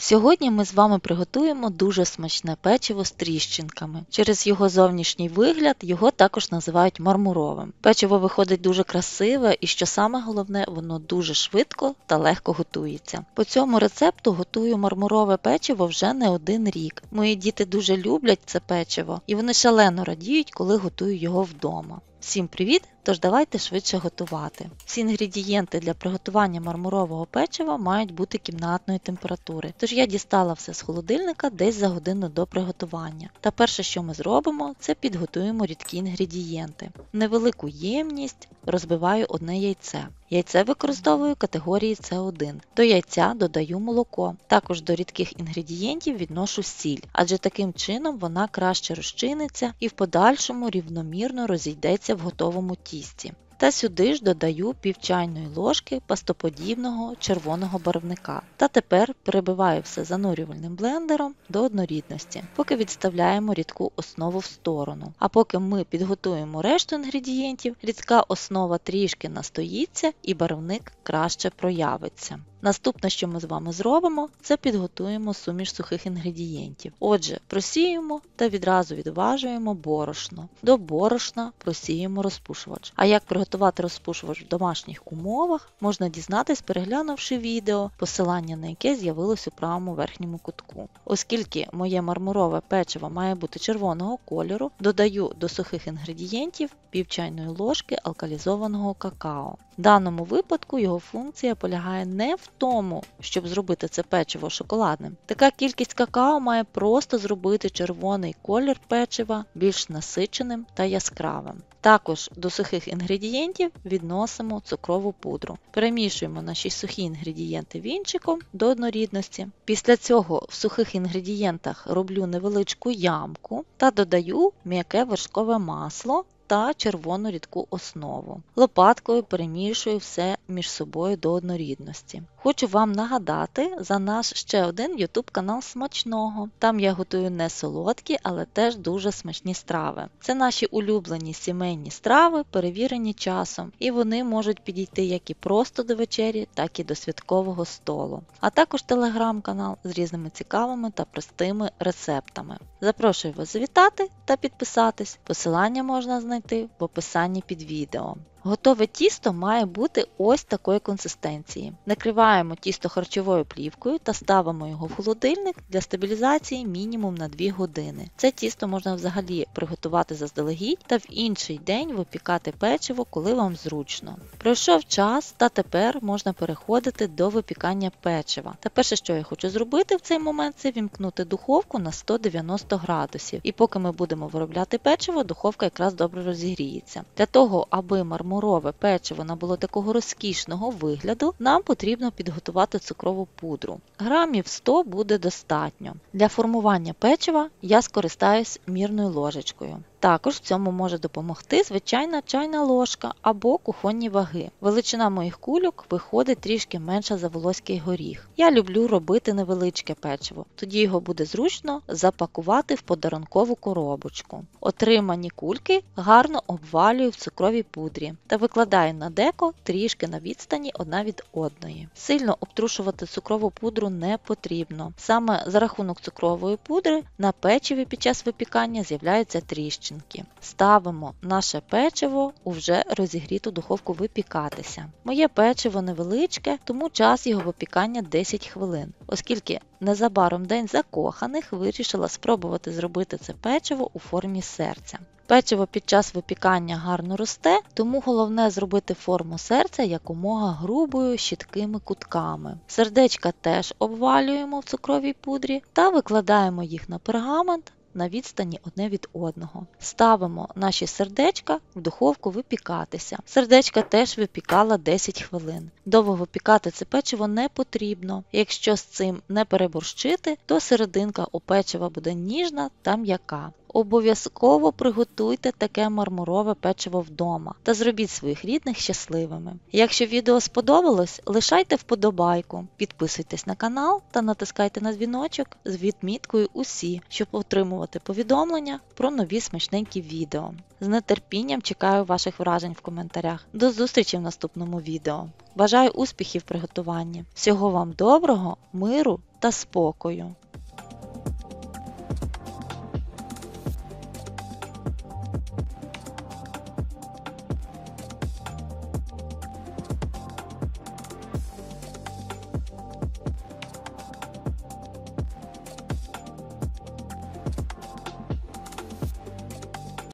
Сьогодні ми з вами приготуємо дуже смачне печиво з тріщинками. Через його зовнішній вигляд його також називають мармуровим. Печиво виходить дуже красиве і, що саме головне, воно дуже швидко та легко готується. По цьому рецепту готую мармурове печиво вже не один рік. Мої діти дуже люблять це печиво і вони шалено радіють, коли готую його вдома. Всім привіт! Тож давайте швидше готувати. Всі інгредієнти для приготування мармурового печива мають бути кімнатної температури. Тож я дістала все з холодильника десь за годину до приготування. Та перше, що ми зробимо, це підготуємо рідкі інгредієнти. В невелику ємність розбиваю одне яйце. Яйце використовую категорії С1. До яйця додаю молоко. Також до рідких інгредієнтів відношу сіль, адже таким чином вона краще розчиниться і в подальшому рівномірно розійдеться в готовому тісті. Та сюди ж додаю пів чайної ложки пастоподібного червоного барвника. Та тепер перебиваю все занурювальним блендером до однорідності, поки відставляємо рідку основу в сторону. А поки ми підготуємо решту інгредієнтів, рідка основа трішки настоїться і барвник краще проявиться. Наступне, що ми з вами зробимо, це підготуємо суміш сухих інгредієнтів. Отже, просіємо та відразу відважуємо борошно. До борошна просіємо розпушувач. А як приготувати розпушувач в домашніх умовах, можна дізнатись, переглянувши відео, посилання на яке з'явилось у правому верхньому кутку. Оскільки моє мармурове печиво має бути червоного кольору, додаю до сухих інгредієнтів пів чайної ложки алкалізованого какао. В даному випадку його функція полягає не в тому, щоб зробити це печиво шоколадним. Така кількість какао має просто зробити червоний колір печива більш насиченим та яскравим. Також до сухих інгредієнтів відносимо цукрову пудру. Перемішуємо наші сухі інгредієнти вінчиком до однорідності. Після цього в сухих інгредієнтах роблю невеличку ямку та додаю м'яке вершкове масло та червону рідку основу. Лопаткою перемішую все між собою до однорідності. Хочу вам нагадати за наш ще один YouTube канал смачного. Там я готую не солодкі, але теж дуже смачні страви. Це наші улюблені сімейні страви, перевірені часом, і вони можуть підійти як і просто до вечері, так і до святкового столу. А також телеграм-канал з різними цікавими та простими рецептами. Запрошую вас завітати та підписатись. Посилання можна знайти в описанні під відео. Готове тісто має бути ось такої консистенції. Накриваємо тісто харчовою плівкою та ставимо його в холодильник для стабілізації мінімум на 2 години. Це тісто можна взагалі приготувати заздалегідь та в інший день випікати печиво, коли вам зручно. Пройшов час та тепер можна переходити до випікання печива. Та перше, що я хочу зробити в цей момент, це вімкнути духовку на 190 градусів. І поки ми будемо виробляти печиво, духовка якраз добре розігріється. Для того, аби мармурове печиво набуло такого розкішного вигляду, нам потрібно підготувати цукрову пудру. Грамів 100 буде достатньо. Для формування печива я скористаюсь мірною ложечкою. Також в цьому може допомогти звичайна чайна ложка або кухонні ваги. Величина моїх кульок виходить трішки менша за волоський горіх. Я люблю робити невеличке печиво, тоді його буде зручно запакувати в подарункову коробочку. Отримані кульки гарно обвалюю в цукровій пудрі та викладаю на деко трішки на відстані одна від одної. Сильно обтрушувати цукрову пудру не потрібно. Саме за рахунок цукрової пудри на печиві під час випікання з'являються тріщини. Ставимо наше печиво у вже розігріту духовку випікатися. Моє печиво невеличке, тому час його випікання 10 хвилин. Оскільки незабаром День закоханих, вирішила спробувати зробити це печиво у формі серця. Печиво під час випікання гарно росте, тому головне зробити форму серця якомога грубою, щіткими кутками. Сердечка теж обвалюємо в цукровій пудрі та викладаємо їх на пергамент на відстані одне від одного. Ставимо наші сердечка в духовку випікатися. Сердечка теж випікала 10 хвилин. Довго випікати це печиво не потрібно. Якщо з цим не переборщити, то серединка у печива буде ніжна та м'яка. Обов'язково приготуйте таке мармурове печиво вдома та зробіть своїх рідних щасливими. Якщо відео сподобалось, лишайте вподобайку, підписуйтесь на канал та натискайте на дзвіночок з відміткою «Усі», щоб отримувати повідомлення про нові смачненькі відео. З нетерпінням чекаю ваших вражень в коментарях. До зустрічі в наступному відео. Бажаю успіхів в приготуванні. Всього вам доброго, миру та спокою.